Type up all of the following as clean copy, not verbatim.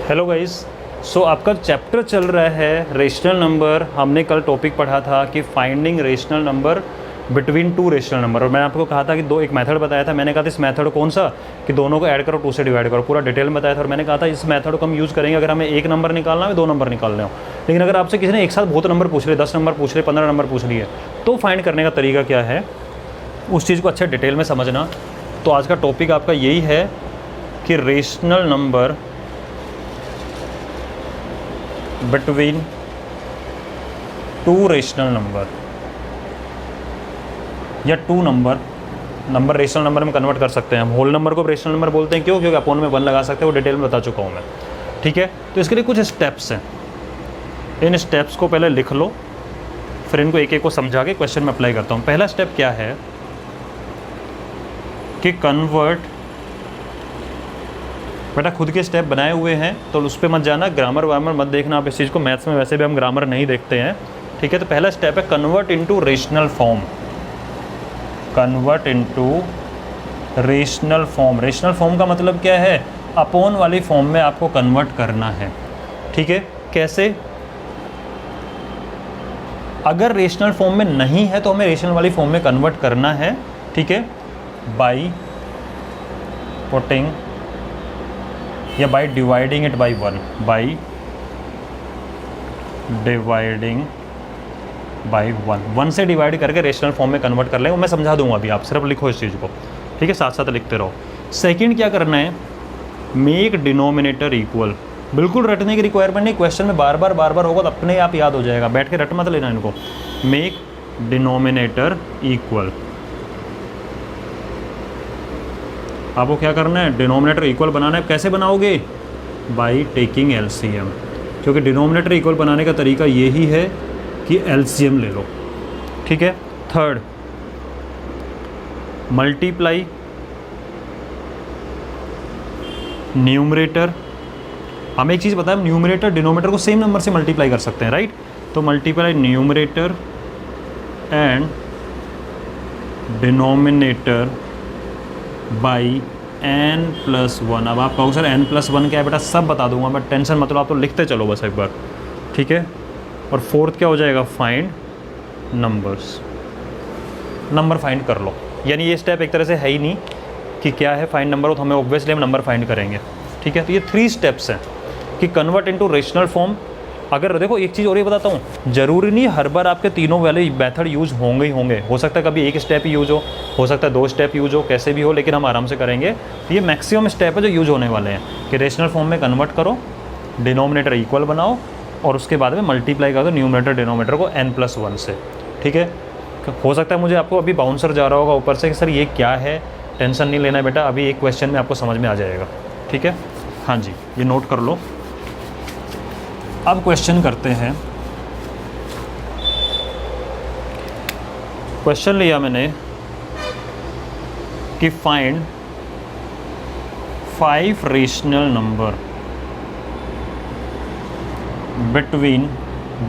Hello guys. सो आपका chapter चल रहा है रेशनल नंबर। हमने कल टॉपिक पढ़ा था कि finding rational number between two rational number, और मैंने आपको कहा था कि एक मेथड बताया था। मैंने कहा था इस मेथड कौन सा, कि दोनों को ऐड करो, 2 से डिवाइड करो, पूरा डिटेल में बताया था। और मैंने कहा था इस मेथड को हम यूज़ करेंगे अगर हमें एक नंबर निकालना है, 2 नंबर निकालने हो। लेकिन अगर आपसे किसी ने एक साथ बहुत नंबर पूछ लिए, 10 नंबर पूछ लिए, 15 नंबर पूछ लिए, तो फाइंड करने का तरीका क्या है, उस चीज़ को अच्छे डिटेल में समझना। तो आज का टॉपिक आपका यही है कि rational number between 2 rational number या 2 नंबर रेशनल नंबर में कन्वर्ट कर सकते हैं हम। होल नंबर को रेशनल नंबर बोलते हैं, क्यों? क्योंकि अपोन में 1 लगा सकते हैं, वो डिटेल में बता चुका हूँ मैं। ठीक है, तो इसके लिए कुछ स्टेप्स हैं। इन स्टेप्स को पहले लिख लो, फिर इनको एक एक को समझा के क्वेश्चन में अप्लाई करता हूँ। पहला स्टेप क्या है कि कन्वर्ट। बेटा खुद के स्टेप बनाए हुए हैं तो उस पर मत जाना, ग्रामर वामर मत देखना आप इस चीज़ को। मैथ्स में वैसे भी हम ग्रामर नहीं देखते हैं। ठीक है, तो पहला स्टेप है convert into rational form. Convert into rational form. Rational form का मतलब क्या है? अपोन वाली फॉर्म में आपको कन्वर्ट करना है। ठीक है, कैसे? अगर रेशनल फॉर्म में नहीं है तो हमें रेशनल वाली फॉर्म में कन्वर्ट करना है। ठीक है, बाई पुटिंग या by dividing it by 1, by dividing by 1 से डिवाइड करके रेशनल फॉर्म में कन्वर्ट कर लेंगे। मैं समझा दूंगा अभी, आप सिर्फ लिखो इस चीज़ को। ठीक है, साथ साथ लिखते रहो। सेकंड क्या करना है? Make denominator equal. बिल्कुल रटने की रिक्वायरमेंट नहीं, क्वेश्चन में बार बार होगा तो अपने आप याद हो जाएगा। बैठ के रट मत लेना इनको। Make denominator equal. आपको क्या करना है? डिनोमिनेटर इक्वल बनाना है। कैसे बनाओगे? By taking LCM. क्योंकि डिनोमिनेटर इक्वल बनाने का तरीका यही है कि एलसीएम ले लो। ठीक है। Third, multiply numerator. हमें एक चीज़ पता है, न्यूमरेटर डिनोमिनेटर को सेम नंबर से मल्टीप्लाई कर सकते हैं, राइट? तो multiply numerator and denominator by n+1। अब आप कहोगे सर n+1 क्या है? बेटा सब बता दूंगा मैं, टेंशन मत लो, आप तो लिखते चलो बस एक बार। ठीक है, और फोर्थ क्या हो जाएगा? Find numbers. नंबर फाइंड कर लो। यानी ये स्टेप एक तरह से है ही नहीं कि क्या है फाइंड नंबर, तो हमें ऑब्वियसली हम नंबर फाइंड करेंगे। ठीक है, तो ये 3 स्टेप्स हैं कि कन्वर्ट इनटू रेशनल फॉर्म। अगर देखो एक चीज़ और ये बताता हूँ, ज़रूरी नहीं हर बार आपके तीनों वाले मेथड यूज़ होंगे ही होंगे। हो सकता है कभी एक स्टेप ही यूज़ हो सकता है 2 स्टेप यूज़ हो, कैसे भी हो, लेकिन हम आराम से करेंगे। ये मैक्सिमम स्टेप है जो यूज़ होने वाले हैं कि रेशनल फॉर्म में कन्वर्ट करो, डिनोमिनेटर इक्वल बनाओ, और उसके बाद में मल्टीप्लाई कर दो न्यूमरेटर डिनोमिनेटर को n+1 से। ठीक है, हो सकता है मुझे आपको अभी बाउंसर जा रहा होगा ऊपर से कि सर ये क्या है। टेंशन नहीं लेना है बेटा, अभी एक क्वेश्चन में आपको समझ में आ जाएगा। ठीक है, हाँ जी, ये नोट कर लो। अब क्वेश्चन करते हैं। क्वेश्चन लिया मैंने कि find 5 rational number between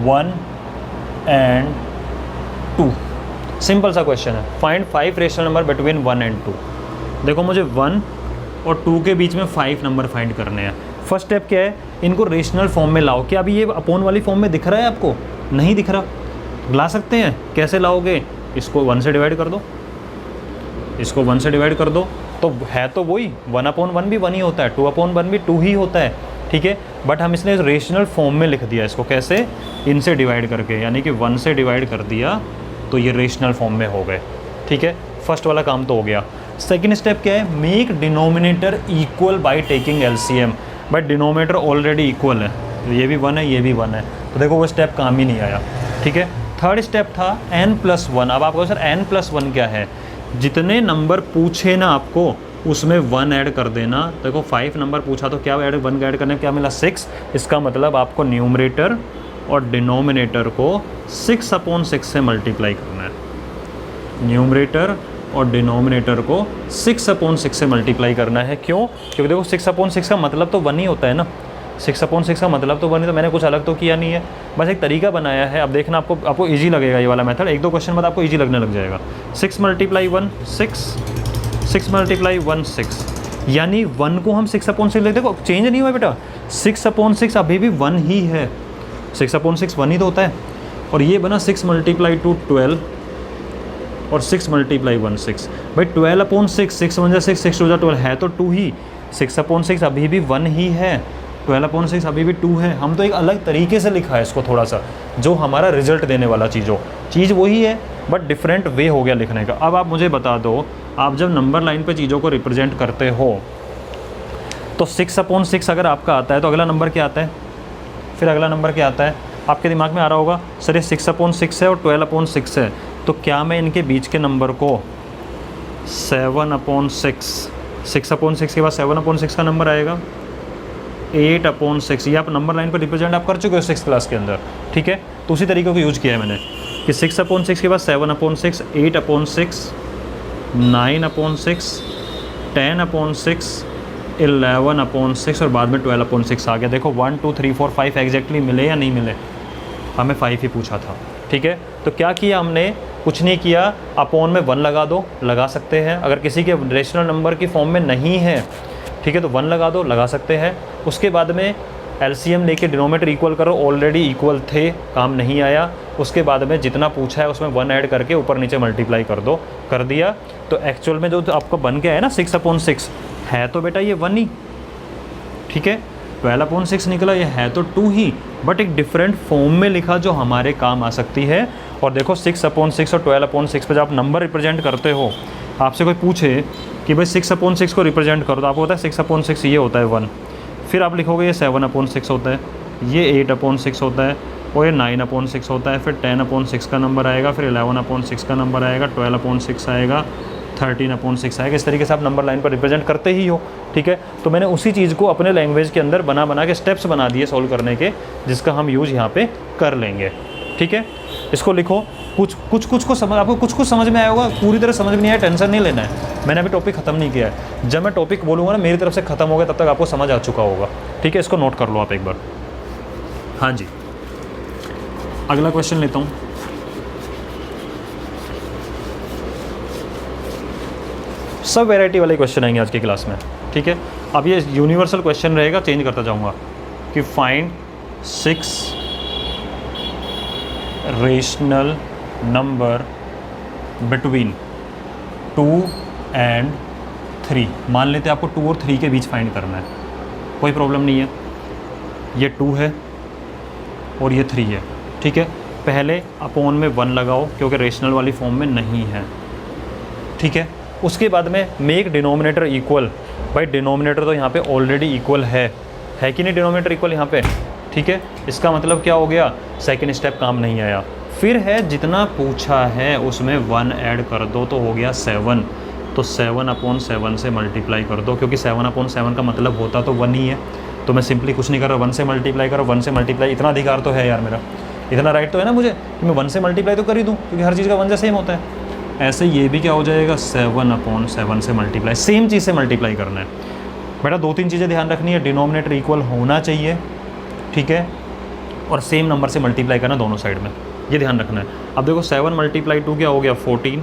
1 and 2। Simple सा क्वेश्चन है, find 5 rational number between 1 and 2। देखो मुझे 1 और 2 के बीच में 5 नंबर फाइंड करने हैं। फर्स्ट स्टेप क्या है? इनको रेशनल फॉर्म में लाओ। क्या अभी ये अपोन वाली फॉर्म में दिख रहा है आपको? नहीं दिख रहा। ला सकते हैं। कैसे लाओगे? इसको 1 से डिवाइड कर दो, इसको 1 से डिवाइड कर दो, तो है तो वही 1/1 भी 1 ही होता है, 2/1 भी 2 ही होता है। ठीक है, बट हम इसने रेशनल फॉर्म में लिख दिया इसको। कैसे? इनसे डिवाइड करके, यानी कि 1 से डिवाइड कर दिया तो ये रेशनल फॉर्म में हो गए। ठीक है, फर्स्ट वाला काम तो हो गया। सेकेंड स्टेप क्या है? Make denominator equal by taking LCM. But denominator already equal है, तो ये भी 1 है, ये भी 1 है, तो देखो वो स्टेप काम ही नहीं आया। ठीक है, थर्ड स्टेप था n+1। अब आप कहो सर n+1 क्या है? जितने नंबर पूछे ना आपको उसमें 1 ऐड कर देना। देखो 5 नंबर पूछा तो क्या 1 ऐड करने क्या मिला? 6। इसका मतलब आपको न्यूमरेटर और डिनोमिनेटर को 6/6 से मल्टीप्लाई करना है। न्यूमरेटर और डिनोमिनेटर को 6/6 से मल्टीप्लाई करना है। क्यों? क्योंकि देखो 6/6 का मतलब तो 1 ही होता है ना। 6/6 का मतलब तो 1 ही, तो मैंने कुछ अलग तो किया नहीं है, बस एक तरीका बनाया है। अब देखना आपको ईजी लगेगा ये वाला मेथड। 1-2 क्वेश्चन बाद आपको ईजी लगने लग जाएगा। 6 × 1 6, 6 × 1 6। यानी 1 को हम 6/6 लिखते, देखो चेंज नहीं हुआ बेटा, 6/6 अभी भी 1 ही है, 6/6 1 ही तो होता है। और ये बना 6 × 2 12 और 6 × 1 6। भाई 12/6, 6 1 6, 6 2 12 है तो 2 ही, 6/6 अभी भी 1 ही है, 12/6 अभी भी 2 है। हम तो एक अलग तरीके से लिखा है इसको थोड़ा सा, जो हमारा रिजल्ट देने वाला चीज़ वही है बट डिफरेंट वे हो गया लिखने का। अब आप मुझे बता दो, आप जब नंबर लाइन पे चीज़ों को रिप्रेजेंट करते हो तो 6/6 अगर आपका आता है तो अगला नंबर क्या आता है, फिर अगला नंबर क्या आता है? आपके दिमाग में आ रहा होगा सर ये 6/6 है और 12/6 है, तो क्या मैं इनके बीच के नंबर को 7/6, 6/6 के बाद 7/6 का नंबर आएगा 8/6। ये आप नंबर लाइन पर रिप्रेजेंट आप कर चुके हो 6th क्लास के अंदर, ठीक है। तो उसी तरीके को यूज़ किया है मैंने कि 6/6 के बाद 7/6, 8/6, 9/6, 10/6, 11/6 और बाद में 12/6 आ गया। देखो 1 2 3 4 5 एग्जैक्टली मिले या नहीं मिले? हमें 5 ही पूछा था, ठीक है। तो क्या किया हमने? कुछ नहीं किया, अपॉन में 1 लगा दो, लगा सकते हैं। अगर किसी के रेशनल नंबर की फॉर्म में नहीं है, ठीक है, तो 1 लगा दो, लगा सकते हैं। उसके बाद में एलसीएम लेके डिनोमिनेटर इक्वल करो, ऑलरेडी इक्वल थे, काम नहीं आया। उसके बाद में जितना पूछा है उसमें 1 ऐड करके ऊपर नीचे मल्टीप्लाई कर दो, कर दिया। तो एक्चुअल में जो आपको बन के आया ना 6/6 है तो बेटा ये 1 ही, ठीक है। 12/6 निकला, ये है तो 2 ही, बट एक डिफरेंट फॉर्म में लिखा जो हमारे काम आ सकती है। और देखो 6/6 और 12/6 पे जब आप नंबर रिप्रेजेंट करते हो, आपसे कोई पूछे कि भाई 6/6 को रिप्रेजेंट करो, तो आपको पता है 6/6 ये होता है 1, फिर आप लिखोगे ये 7/6 होता है, ये 8/6 होता है और ये 9/6 होता है, फिर 10/6 का नंबर आएगा, फिर 11/6 का नंबर आएगा, 12/6 आएगा, 13/6 आएगा। इस तरीके से आप नंबर लाइन पर रिप्रेजेंट करते ही हो, ठीक है। तो मैंने उसी चीज़ को अपने लैंग्वेज के अंदर बना के स्टेप्स बना दिए सॉल्व करने के, जिसका हम यूज़ यहाँ पे कर लेंगे, ठीक है। इसको लिखो, कुछ को समझ, आपको कुछ समझ में आया होगा, पूरी तरह समझ में नहीं आया टेंशन नहीं लेना है, मैंने अभी टॉपिक ख़त्म नहीं किया है। जब मैं टॉपिक बोलूँगा ना मेरी तरफ से ख़त्म हो गया, तब तक आपको समझ आ चुका होगा, ठीक है। इसको नोट कर लो आप एक बार। हाँ जी, अगला क्वेश्चन लेता हूँ। सब वैरायटी वाले क्वेश्चन आएंगे आज की क्लास में, ठीक है। अब ये यूनिवर्सल क्वेश्चन रहेगा, चेंज करता जाऊँगा कि find 6 rational number between 2 and 3। मान लेते हैं आपको 2 और 3 के बीच फाइंड करना है, कोई प्रॉब्लम नहीं है। ये 2 है और ये 3 है, ठीक है। पहले अपॉन में 1 लगाओ क्योंकि रेशनल वाली फॉर्म में नहीं है, ठीक है। उसके बाद में मेक डिनोमिनेटर इक्वल। भाई डिनोमिनेटर तो यहाँ पे ऑलरेडी इक्वल है कि नहीं? डिनोमिनेटर इक्वल यहाँ पे, ठीक है। इसका मतलब क्या हो गया? सेकंड स्टेप काम नहीं आया। फिर है जितना पूछा है उसमें 1 ऐड कर दो तो हो गया 7। तो 7/7 से मल्टीप्लाई कर दो, क्योंकि 7/7 का मतलब होता तो 1 ही है। तो मैं सिंपली कुछ नहीं कर रहा, 1 से मल्टीप्लाई करो, 1 से मल्टीप्लाई। इतना अधिकार तो है यार मेरा, इतना राइट तो है ना मुझे कि मैं 1 से मल्टीप्लाई तो कर ही दूँ, क्योंकि हर चीज़ का 1 से सेम होता है। ऐसे ये भी क्या हो जाएगा? 7/7 से मल्टीप्लाई, सेम चीज़ से मल्टीप्लाई करना है बेटा। 2-3 चीज़ें ध्यान रखनी है, डिनोमिनेटर इक्वल होना चाहिए, ठीक है, और सेम नंबर से मल्टीप्लाई करना दोनों साइड में, ये ध्यान रखना है। अब देखो 7 × 2 क्या हो गया? 14,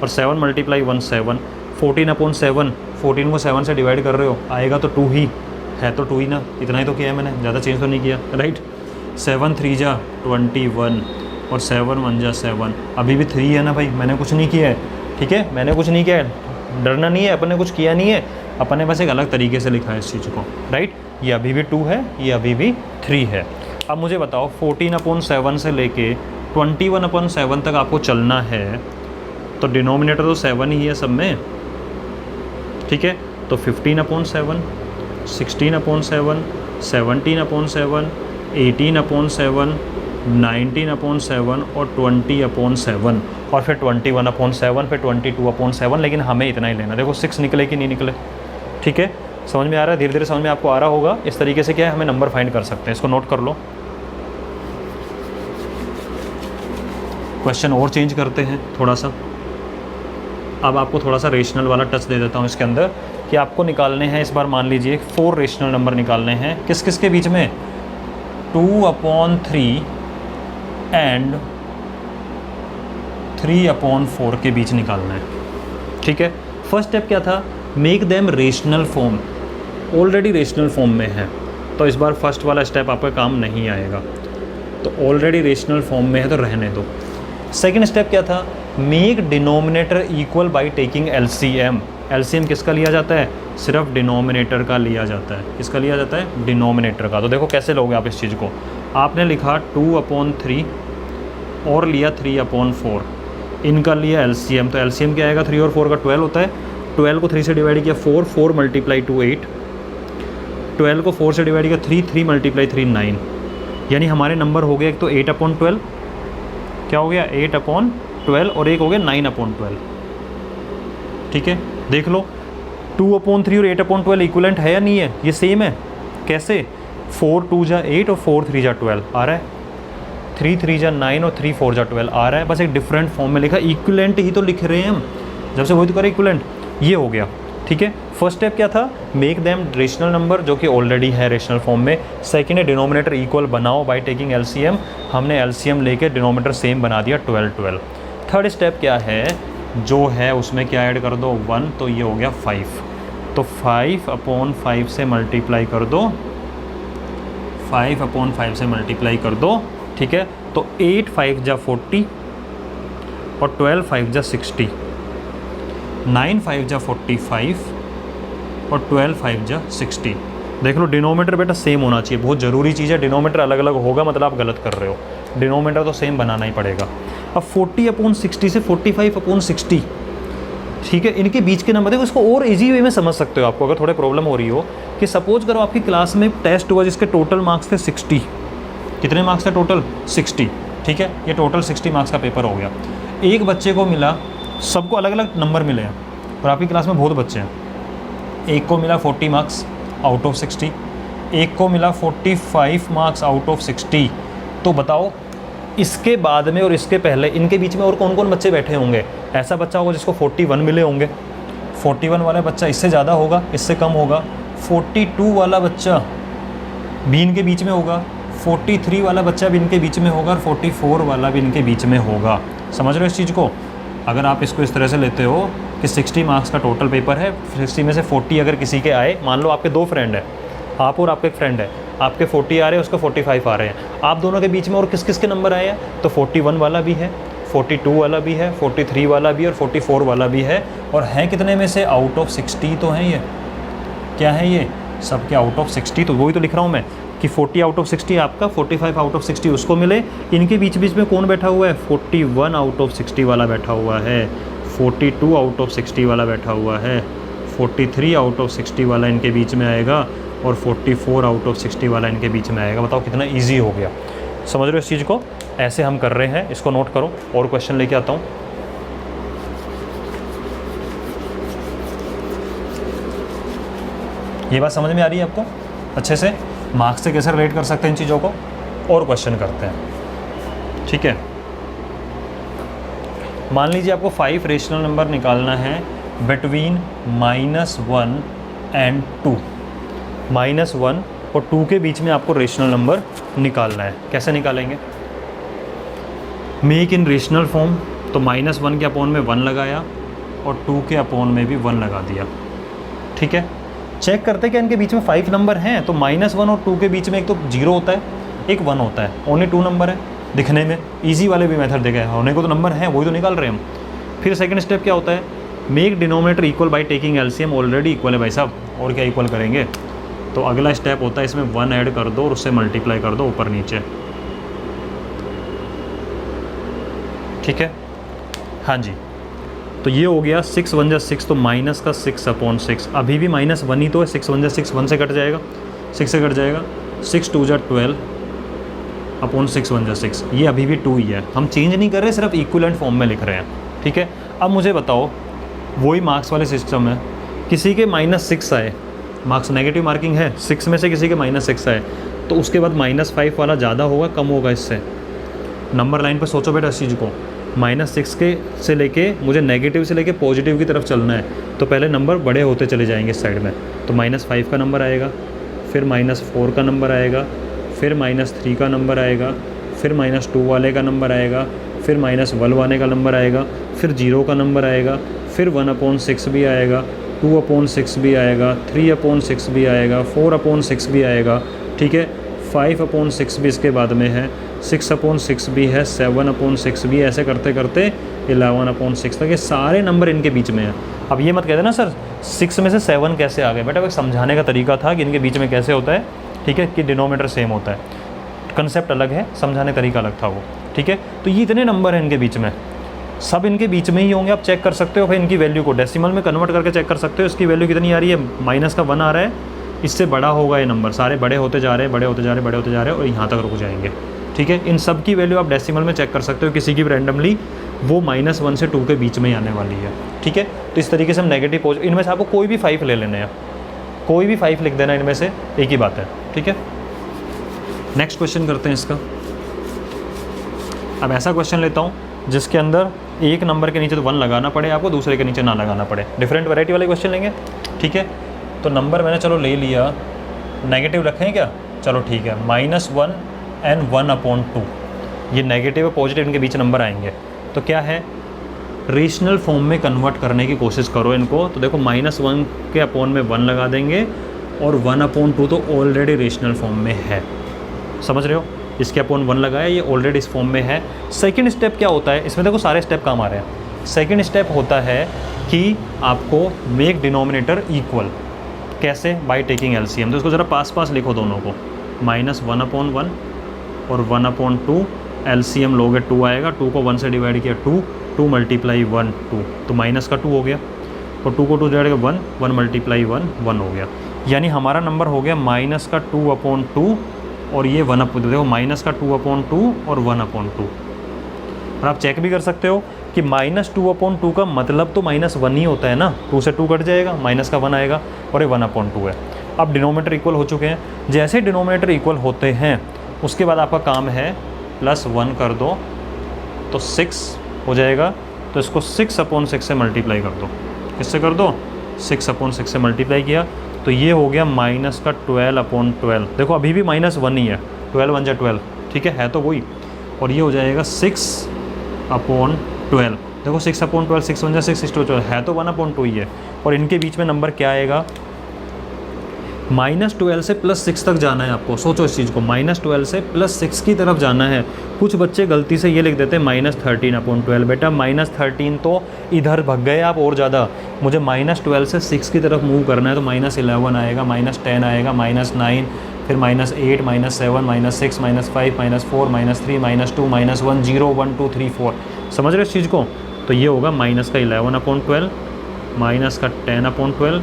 और 7 × 1 7। 14/7, 14 को 7 से डिवाइड कर रहे हो, आएगा तो 2 ही है, तो 2 ही ना, इतना ही तो किया है मैंने, ज़्यादा चेंज तो नहीं किया, राइट। 7 3 जा 21 और 7 1 जा 7, अभी भी 3 है ना भाई, मैंने कुछ नहीं किया है, ठीक है, मैंने कुछ नहीं किया है, डरना नहीं है, अपन ने कुछ किया नहीं है, अपन ने बस एक अलग तरीके से लिखा है इस चीज़ को, राइट। ये अभी भी 2 है, ये अभी भी 3 है। अब मुझे बताओ 14/7 से लेके 21/7 तक आपको चलना है, तो डिनोमिनेटर तो 7 ही है सब में, ठीक है। तो 15/7, 16/7, 17/7, 18/7, 19/7 और 20/7 और फिर 21/7, फिर 22/7, लेकिन हमें इतना ही लेना। देखो 6 निकले कि नहीं निकले, ठीक है, समझ में आ रहा है? धीरे धीरे समझ में आपको आ रहा होगा। इस तरीके से क्या है, हमें नंबर फाइंड कर सकते हैं। इसको नोट कर लो। क्वेश्चन और चेंज करते हैं थोड़ा सा। अब आपको थोड़ा सा रेशनल वाला टच दे देता हूँ इसके अंदर, कि आपको निकालने हैं इस बार, मान लीजिए 4 रेशनल नंबर निकालने हैं। किस किस के बीच में? 2/3 एंड 3/4 के बीच निकालना है, ठीक है। फर्स्ट स्टेप क्या था? Make them rational form, already rational form में है, तो इस बार फर्स्ट वाला स्टेप आपका काम नहीं आएगा। तो ऑलरेडी रेशनल फॉर्म में है तो रहने दो। सेकंड स्टेप क्या था, make denominator equal by taking LCM. LCM किसका लिया जाता है, सिर्फ डिनोमिनेटर का लिया जाता है। किसका लिया जाता है, डिनोमिनेटर का। तो देखो कैसे लोगे आप इस चीज़ को, आपने लिखा 2/3 और लिया 3/4, इनका लिया एलसीएम। तो एलसीएम क्या आएगा, 3 और 4 का 12 होता है, 12 को 3 से डिवाइड किया 4, 4 × 2 8, 12 को 4 से डिवाइड किया 3, 3 × 3 9, यानी हमारे नंबर हो गया एक तो 8/12, क्या हो गया 8/12 और एक हो गया 9/12। ठीक है, देख लो 2/3 और 8/12 इक्वलेंट है या नहीं है, ये सेम है। कैसे, 4 2 जा 8 और 4 3 जा 12 आ रहा है, 3 3 जा 9 और 3 4 जा 12 आ रहा है, बस एक डिफरेंट फॉर्म में लिखा, इक्वलेंट ही तो लिख रहे हैं हम, जब से वही तो करें इक्वलेंट, ये हो गया। ठीक है, फर्स्ट स्टेप क्या था, मेक देम रेशनल नंबर जो कि ऑलरेडी है रेशनल फॉर्म में। सेकंड है डिनोमिनेटर इक्वल बनाओ बाय टेकिंग एलसीएम, हमने एलसीएम लेके डिनोमिनेटर सेम बना दिया 12 12। थर्ड स्टेप क्या है, जो है उसमें क्या ऐड कर दो 1, तो ये हो गया 5, तो 5/5 से मल्टीप्लाई कर दो, 5/5 से मल्टीप्लाई कर दो। ठीक है, तो 8 5 जा 40 और 12 5 जा 60, 9 5 जा 45 और 12 5 जा 60। देख लो डिनोमीटर बेटा सेम होना चाहिए, बहुत ज़रूरी चीज़ है। डिनोमीटर अलग अलग होगा मतलब आप गलत कर रहे हो, डिनोमीटर तो सेम बनाना ही पड़ेगा। अब 40/60 से 45/60, ठीक है, इनके बीच के नंबर देखो, इसको और इजी वे में समझ सकते हो आपको अगर थोड़े प्रॉब्लम हो रही हो, कि सपोज करो आपकी क्लास में टेस्ट हुआ जिसके टोटल मार्क्स थे 60, कितने मार्क्स थे टोटल 60, ठीक है, ये टोटल 60 मार्क्स का पेपर हो गया। एक बच्चे को मिला, सबको अलग अलग नंबर मिले हैं और आपकी क्लास में बहुत बच्चे हैं, एक को मिला 40 मार्क्स आउट ऑफ 60, एक को मिला 45 मार्क्स आउट ऑफ 60। तो बताओ इसके बाद में और इसके पहले इनके बीच में और कौन कौन बच्चे बैठे होंगे। ऐसा बच्चा होगा जिसको 41 मिले होंगे, 41 वाला बच्चा इससे ज़्यादा होगा, इससे कम होगा, 42 वाला बच्चा भी इनके बीच में होगा, 43 वाला बच्चा भी इनके बीच में होगा और 44 वाला भी इनके बीच में होगा। समझ रहे हो इस चीज़ को। अगर आप इसको इस तरह से लेते हो कि 60 मार्क्स का टोटल पेपर है, 60 में से 40 अगर किसी के आए, मान लो आपके दो फ्रेंड है, आप और आपके एक फ्रेंड है, आपके 40 आ रहे हैं, उसको 45 आ रहे हैं, आप दोनों के बीच में और किस किस के नंबर आए हैं, तो 41 वाला भी है, 42 वाला भी है, 43 वाला भी और 44 वाला भी है। और हैं कितने में से, आउट ऑफ 60 तो हैं ये, क्या है ये सब के आउट ऑफ 60, तो वही तो लिख रहा हूँ मैं कि 40 आउट ऑफ 60 आपका, 45 आउट ऑफ 60 उसको मिले। इनके बीच बीच में कौन बैठा हुआ है, 41 आउट ऑफ 60 वाला बैठा हुआ है, 42 आउट ऑफ 60 वाला बैठा हुआ है, 43 आउट ऑफ 60 वाला इनके बीच में आएगा और 44 आउट ऑफ 60 वाला इनके बीच में आएगा। बताओ कितना ईजी हो गया। समझ रहे हो इस चीज़ को, ऐसे हम कर रहे हैं, इसको नोट करो। और क्वेश्चन लेके आता हूँ। ये बात समझ में आ रही है आपको अच्छे से, मार्क्स से कैसे रिलेट कर सकते हैं इन चीज़ों को। और क्वेश्चन करते हैं, ठीक है। मान लीजिए आपको 5 रेशनल नंबर निकालना है बिटवीन -1 एंड 2। -1 और 2 के बीच में आपको रेशनल नंबर निकालना है। कैसे निकालेंगे, मेक इन रेशनल फॉर्म, तो -1 के अपॉन में 1 लगाया और 2 के अपॉन में भी 1 लगा दिया। ठीक है, चेक करते हैं कि इनके बीच में 5 नंबर हैं, तो -1 और 2 के बीच में एक तो 0 होता है, एक 1 होता है, ओनली 2 नंबर है। दिखने में इजी वाले भी मेथड देखे, होने को तो नंबर हैं, वही तो निकाल रहे हैं हम। फिर सेकंड स्टेप क्या होता है, make denominator equal by taking LCM, already equal है भाई साहब, और क्या इक्वल करेंगे। तो अगला स्टेप होता है इसमें 1 ऐड कर दो और उससे मल्टीप्लाई कर दो ऊपर नीचे। ठीक है, हाँ जी, तो ये हो गया 6 1 जा 6, तो माइनस का 6/6, अभी भी -1 ही तो है, 6 1 जा 6, 1 से कट जाएगा, 6 से कट जाएगा, 6 2 जा 12 अपॉन 6 1 जा 6, ये अभी भी 2 ही है, हम चेंज नहीं कर रहे, सिर्फ इक्विवेलेंट फॉर्म में लिख रहे हैं। ठीक है, अब मुझे बताओ, वही मार्क्स वाले सिस्टम है, किसी के -6 आए, मार्क्स नेगेटिव मार्किंग है, 6 में से किसी के -6 आए, तो उसके बाद -5 वाला ज़्यादा होगा कम होगा इससे। नंबर लाइन पर सोचो बेटा इस चीज़ को, -6 के से लेके मुझे नेगेटिव से लेके पॉजिटिव की तरफ चलना है, तो पहले नंबर बड़े होते चले जाएंगे इस साइड में। तो -5 का नंबर आएगा, फिर -4 का नंबर आएगा, फिर -3 का नंबर आएगा, फिर -2 वाले का नंबर आएगा, फिर -1 वाले का नंबर आएगा, फिर 0 का नंबर आएगा, फिर 1/6 भी आएगा, 2/6 भी आएगा, 3/6 भी आएगा, 4/6 भी आएगा, ठीक है, 5/6 भी इसके बाद में है, 6/6 भी है, 7/6 भी है, ऐसे करते करते 11/6 तक। ये सारे नंबर इनके बीच में हैं। अब ये मत कहते ना सर 6 में से 7 कैसे आ गए, बेटा वो एक समझाने का तरीका था कि इनके बीच में कैसे होता है, ठीक है, कि डिनोमिनेटर सेम होता है, कंसेप्ट अलग है, समझाने तरीका अलग था वो, ठीक है। तो ये इतने नंबर हैं इनके बीच में, सब इनके बीच में ही होंगे, आप चेक कर सकते हो भाई इनकी वैल्यू को डेसिमल में कन्वर्ट करके चेक कर सकते हो, इसकी वैल्यू कितनी आ रही है, माइनस का 1 आ रहा है, इससे बड़ा होगा ये नंबर, सारे बड़े होते जा रहे हैं, बड़े होते जा रहे हैं, बड़े होते जा रहे हैं और यहाँ तक रुक जाएंगे, ठीक है। इन सब की वैल्यू आप डेसिमल में चेक कर सकते हो, किसी की भी रैंडमली वो -1 से 2 के बीच में ही आने वाली है, ठीक है। तो इस तरीके से हम नेगेटिव पॉजिटिव, इनमें से आपको कोई भी 5 ले लेने हैं, कोई भी 5 लिख देना, इनमें से एक ही बात है, ठीक है। नेक्स्ट क्वेश्चन करते हैं इसका। अब ऐसा क्वेश्चन लेता हूँ जिसके अंदर एक नंबर के नीचे तो 1 लगाना पड़े आपको, दूसरे के नीचे ना लगाना पड़े, डिफरेंट वैरायटी वाले क्वेश्चन लेंगे, ठीक है। तो नंबर मैंने चलो ले लिया, नेगेटिव रखें क्या, चलो ठीक है, -1 एंड 1/2, ये नेगेटिव और पॉजिटिव इनके बीच नंबर आएंगे। तो क्या है, रेशनल फॉर्म में कन्वर्ट करने की कोशिश करो इनको। तो देखो -1 के अपॉन में 1 लगा देंगे और 1/2 तो ऑलरेडी रेशनल फॉर्म में है, समझ रहे हो, इसके अपॉन 1 लगाया, ये ऑलरेडी इस फॉर्म में है। सेकंड स्टेप क्या होता है, इसमें देखो सारे स्टेप काम आ रहे हैं। सेकंड स्टेप होता है कि आपको मेक डिनोमिनेटर इक्वल, कैसे, बाय टेकिंग एलसीएम। तो इसको ज़रा पास पास लिखो दोनों को, -1/1 और 1/2, एलसीएम लोगे 2 आएगा, 2 को 1 से डिवाइड किया 2 × 1 2, तो माइनस का 2 हो गया, और 2 को 2 डिवाइड किया 1 × 1 1 हो गया, यानी हमारा नंबर हो गया -2/2 और ये 1/2, देखो -2/2 और 1/2। और आप चेक भी कर सकते हो कि -2/2 का मतलब तो -1 ही होता है ना, 2 से 2 कट जाएगा, माइनस का 1 आएगा और ये 1/2 है। अब डिनोमिनेटर इक्वल हो चुके हैं, जैसे डिनोमिनेटर इक्वल होते हैं उसके बाद आपका काम है +1 कर दो तो 6 हो जाएगा, तो इसको 6/6 से मल्टीप्लाई कर दो, किससे कर दो, 6/6 से मल्टीप्लाई किया तो ये हो गया -12/12। देखो अभी भी -1 ही है, 12 1 12, ठीक है तो वही, और ये हो जाएगा 6/12। देखो 6/12, 6 1 6 6 12 है तो 1/2 ही है। और इनके बीच में नंबर क्या आएगा, -12 से +6 तक जाना है आपको, सोचो इस चीज़ को, -12 से +6 की तरफ जाना है। कुछ बच्चे गलती से ये लिख देते हैं -13/12, बेटा -13 तो इधर भग गए आप और ज़्यादा, मुझे -12 से 6 की तरफ मूव करना है, तो -11 आएगा, -10 आएगा, -9, फिर -8 -7 -6 -5 -4 -3 -2 -1 0 1 2 3 4, समझ रहे हो इस चीज़ को। तो ये होगा -11/12, -10/12,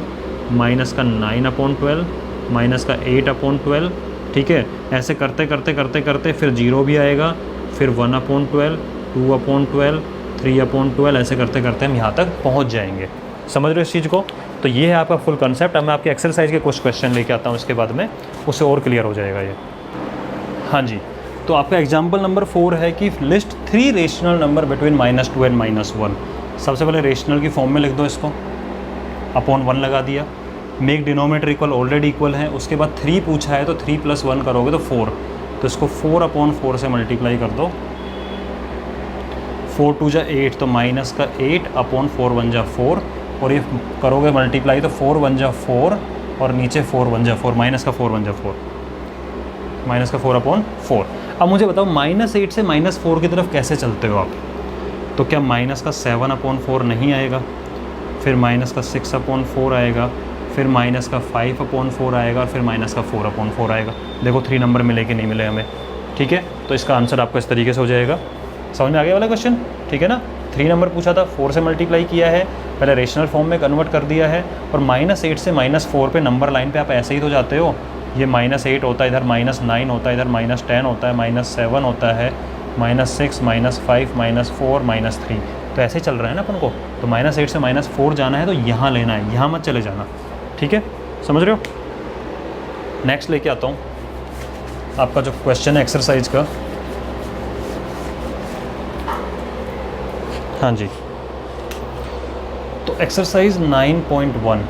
-9/12, -8/12, ठीक है। ऐसे करते करते करते करते फिर 0 भी आएगा, फिर 1/12, 2/12, 3/12, ऐसे करते करते हम यहाँ तक पहुँच जाएंगे, समझ रहे हो इस चीज़ को। तो ये है आपका फुल कंसेप्ट। अब मैं आपके एक्सरसाइज के कुछ क्वेश्चन लेके आता हूँ इसके बाद में, उससे और क्लियर हो जाएगा ये। हाँ जी, तो आपका एग्जाम्पल नंबर 4 है कि list 3 rational number between -2 and -1। सबसे पहले रेशनल की फॉर्म में लिख दो इसको, अपॉन 1 लगा दिया, make denominator equal, already equal है। उसके बाद 3 पूछा है तो 3 + 1 करोगे तो 4, तो इसको 4/4 से मल्टीप्लाई कर दो, 4 2 जा 8, तो -8/4 1 जा 4, और ये करोगे मल्टीप्लाई तो 4 1 जा 4 और नीचे 4 1 जा 4, -4 1 जा 4, -4/4। अब मुझे बताओ -8 से -4 की तरफ कैसे चलते हो आप, तो क्या -7/4 नहीं आएगा, फिर -6/4 आएगा, फिर -5/4 आएगा, और फिर -4/4 आएगा। देखो 3 नंबर मिले कि नहीं मिले हमें, ठीक है। तो इसका आंसर आपको इस तरीके से हो जाएगा। समझ में आ गया वाला क्वेश्चन, ठीक है ना। 3 नंबर पूछा था, 4 से मल्टीप्लाई किया है, पहले रेशनल फॉर्म में कन्वर्ट कर दिया है, और -8 से -4 पे नंबर लाइन पे आप ऐसे ही तो जाते हो, ये -8 होता है, इधर -9 होता है, इधर -10 होता है, -7 होता है, -6 -5 -4 -3, तो ऐसे ही चल रहा है ना अपन को। तो -8 से -4 जाना है तो यहाँ लेना है, यहाँ मत चले जाना, ठीक है, समझ रहे हो। नेक्स्ट लेके आता हूँ आपका जो क्वेश्चन है एक्सरसाइज का। हाँ जी, तो एक्सरसाइज 9.1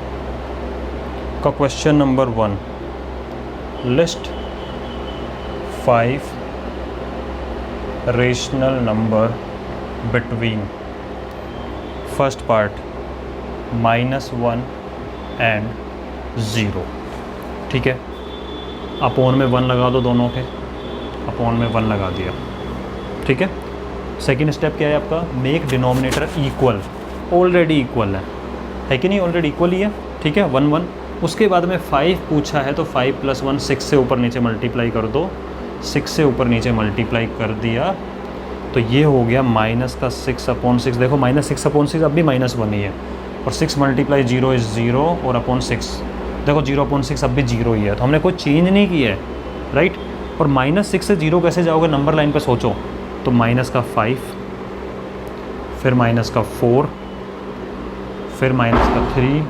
का question number 1, list 5 rational number between, first part -1 and 0, ठीक है। अपोन में 1 लगा दो दोनों के, अपोन में 1 लगा दिया, ठीक है। सेकेंड स्टेप क्या है आपका, make denominator equal, already equal है कि नहीं, ऑलरेडी इक्वल ही है, ठीक है, 1 1। उसके बाद में 5 पूछा है तो 5 + 1 6 से ऊपर नीचे मल्टीप्लाई कर दो, 6 से ऊपर नीचे मल्टीप्लाई कर दिया तो ये हो गया -6/6। देखो -6/6 अब भी -1 ही है, और 6 × 0 = 0 और अपॉन 6, देखो 0/6 अब भी 0 ही है, तो हमने कोई चेंज नहीं किया है, राइट। और -6 से 0 कैसे जाओगे, नंबर लाइन पे सोचो, तो -5, फिर -4, फिर -3,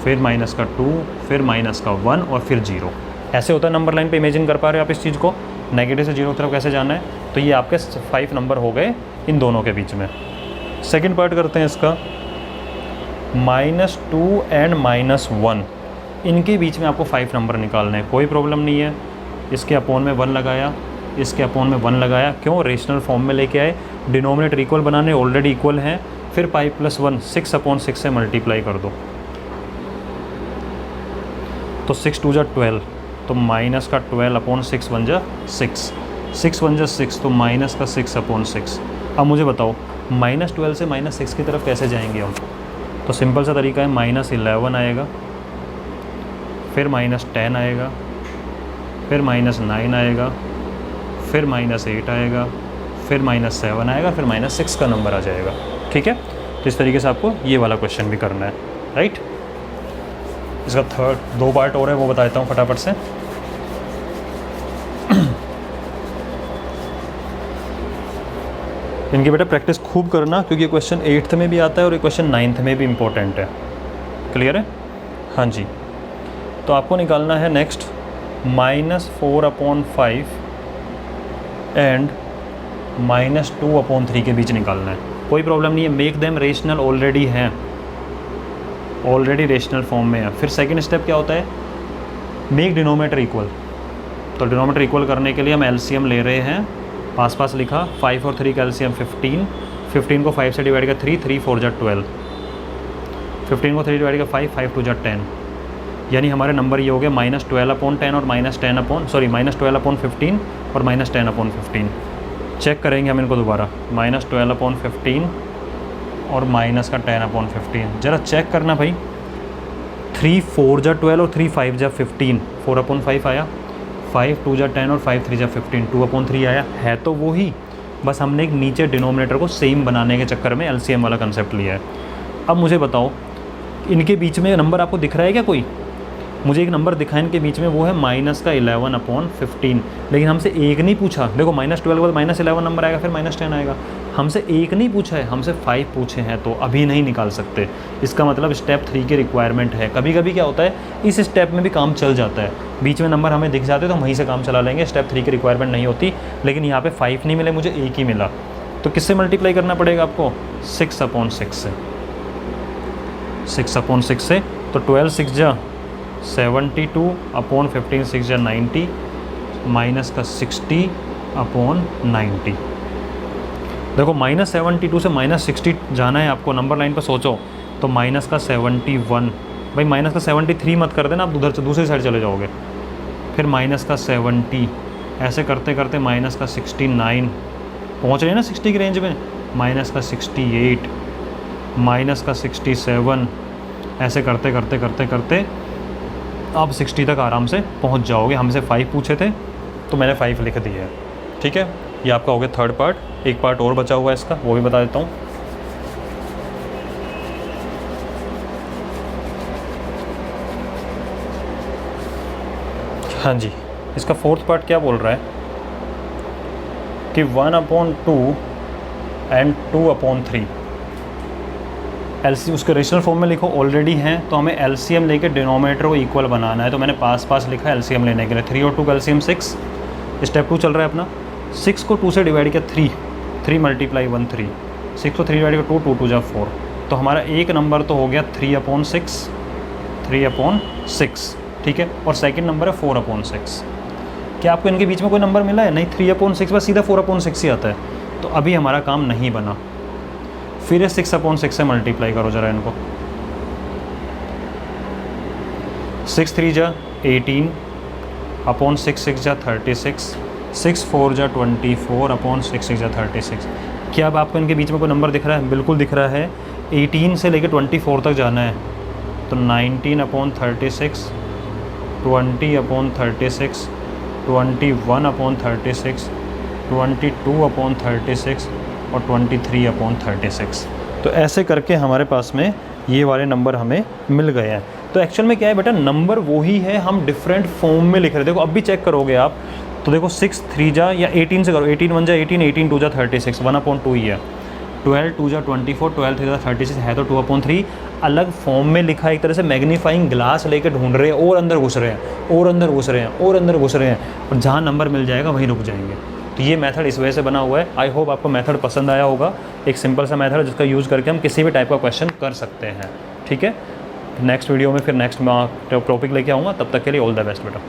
फिर -2, फिर -1 और फिर 0। ऐसे होता है नंबर लाइन पे। इमेजिन कर पा रहे हो आप इस चीज़ को, नेगेटिव से 0 की तरफ कैसे जाना है। तो ये आपके 5 नंबर हो गए इन दोनों के बीच में। सेकंड पार्ट करते हैं इसका, -2 एंड -1, इनके बीच में आपको 5 नंबर निकालने हैं, कोई प्रॉब्लम नहीं है। इसके अपोन में 1 लगाया, इसके अपोन में 1 लगाया, क्यों, रेशनल फॉर्म में लेके आए, डिनोमिनेटर इक्वल बनाने, ऑलरेडी इक्वल हैं। फिर 5 + 1 6/6 से मल्टीप्लाई कर दो, तो 6 2 = 12, तो -12/6 बन जा 6, 6 बन जा 6, तो -6/6। अब मुझे बताओ -12 से -6 की तरफ कैसे जाएंगे हम। तो सिंपल सा तरीका है, -11 आएगा, फिर -10 आएगा, फिर -9 आएगा, फिर -8 आएगा, फिर -7 आएगा, फिर -6 का नंबर आ जाएगा, ठीक है। तो इस तरीके से आपको ये वाला क्वेश्चन भी करना है, राइट। इसका थर्ड 2 पार्ट और है, वो बताता हूँ फटाफट से। इनकी बेटा प्रैक्टिस खूब करना, क्योंकि ये क्वेश्चन 8th में भी आता है और ये क्वेश्चन 9th में भी इम्पोर्टेंट है। क्लियर है, हाँ जी। तो आपको निकालना है नेक्स्ट -4/5 एंड -2/3 के बीच निकालना है, कोई प्रॉब्लम नहीं है। मेक देम रेशनल, ऑलरेडी हैं, ऑलरेडी रेशनल फॉर्म में है। फिर सेकंड स्टेप क्या होता है, मेक डिनोमिनेटर इक्वल। तो डिनोमिनेटर इक्वल करने के लिए हम एलसीएम ले रहे हैं, पास लिखा, 5 और 3 का एलसीएम 15, 15 को 5 से डिवाइड कर 3, 3 4 = 12, 15 को 3 डिवाइड कर 5, 5 2 = 10, यानी हमारे नंबर ये हो गए -12/10 और -12/15 और -10/15। चेक करेंगे हम इनको दोबारा, -12/15 और -10/15। ज़रा चेक करना भाई, 3 4 = 12 और 3 5 = 15, 4/5 आया, 5 2 = 10 और 5 3 = 15, 2/3 आया, है तो वो ही, बस हमने एक नीचे डिनोमिनेटर को सेम बनाने के चक्कर में एलसीएम वाला कंसेप्ट लिया है। अब मुझे बताओ, इनके बीच में नंबर आपको दिख रहा है क्या कोई, मुझे एक नंबर दिखा इनके बीच में, वो है -11/15, लेकिन हमसे एक नहीं पूछा। देखो -12 के बाद -11 नंबर आएगा, फिर -10 आएगा, हमसे एक नहीं पूछा है, हमसे 5 पूछे हैं, तो अभी नहीं निकाल सकते। इसका मतलब स्टेप 3 की रिक्वायरमेंट है। कभी कभी क्या होता है, इस स्टेप में भी काम चल जाता है, बीच में नंबर हमें दिख जाते हैं तो हम वहीं से काम चला लेंगे, स्टेप 3 की रिक्वायरमेंट नहीं होती। लेकिन यहाँ पे 5 नहीं मिले, मुझे एक ही मिला, तो किससे मल्टीप्लाई करना पड़ेगा आपको, 6/6 से, 6/6 से। तो 12 6 = 72/15 6 = 90, -60/90। देखो -72 से -60 जाना है आपको, नंबर लाइन पर सोचो, तो -71, भाई -73 मत कर देना, आप उधर से दूसरी साइड चले जाओगे। फिर -70, ऐसे करते करते -69, पहुँच रहे हैं ना 60 की रेंज में, -68, -67, ऐसे करते करते करते करते आप 60 तक आराम से पहुंच जाओगे। हमसे 5 पूछे थे तो मैंने 5 लिख दिए हैं, ठीक है। ये आपका हो गया थर्ड पार्ट। एक पार्ट और बचा हुआ है इसका, वो भी बता देता हूँ। हाँ जी, इसका फोर्थ पार्ट क्या बोल रहा है कि 1/2 एंड 2/3 एलसी उसके रेशनल फॉर्म में लिखो, ऑलरेडी हैं, तो हमें एलसीएम लेके डिनोमिनेटर को इक्वल बनाना है। तो मैंने पास लिखा एलसीएम लेने के लिए, 3 और 2 का एलसीएम 6, स्टेप 2 चल रहा है अपना। 6 को 2 से डिवाइड किया 3, 3 × 1 3, 6 को 3 डिवाइड किया 2, 2 2 = 4, तो हमारा एक नंबर तो हो गया 3/6, 3/6, ठीक है। और सेकंड नंबर है 4/6। क्या आपको इनके बीच में कोई नंबर मिला है, नहीं, 3/6 बस सीधा 4/6 ही आता है, तो अभी हमारा काम नहीं बना। फिर 6/6 से मल्टीप्लाई करो ज़रा इनको, 6 3 जा 18 अपॉन 6 6 जा 36, 6 4 जा 24 अपॉन 6 6 जा 36। क्या अब आपको इनके बीच में कोई नंबर दिख रहा है? बिल्कुल दिख रहा है। 18 से लेकर 24 तक जाना है, तो 19 अपॉन 36, 20 अपॉन 36, 21 अपॉन 36, 22 अपॉन 36 और 23 अपॉन 36। तो ऐसे करके हमारे पास में ये वाले नंबर हमें मिल गए हैं। तो एक्चुअल में क्या है बेटा, नंबर वही है, हम डिफरेंट फॉर्म में लिख रहे हैं। देखो अब भी चेक करोगे आप तो देखो 6 3 जा या 18 से करो, 18 1 जा 18, 18 2 जा 36, 1/2 ही है, 12 2 जा 24, 12 3 जा 36 है, तो 2/3 अलग फॉर्म में लिखा है। एक तरह से मैग्नीफाइंग ग्लास लेके ढूंढ रहे हैं और अंदर घुस रहे हैं और अंदर घुस रहे हैं और अंदर घुस रहे हैं, और जहाँ नंबर मिल जाएगा वहीं रुक जाएंगे। तो ये मेथड इस वजह से बना हुआ है। आई होप आपको मेथड पसंद आया होगा। एक सिंपल सा मेथड है जिसका यूज़ करके हम किसी भी टाइप का क्वेश्चन कर सकते हैं। ठीक है, नेक्स्ट वीडियो में फिर नेक्स्ट टॉपिक लेके आऊँगा। तब तक के लिए ऑल द बेस्ट बेटा।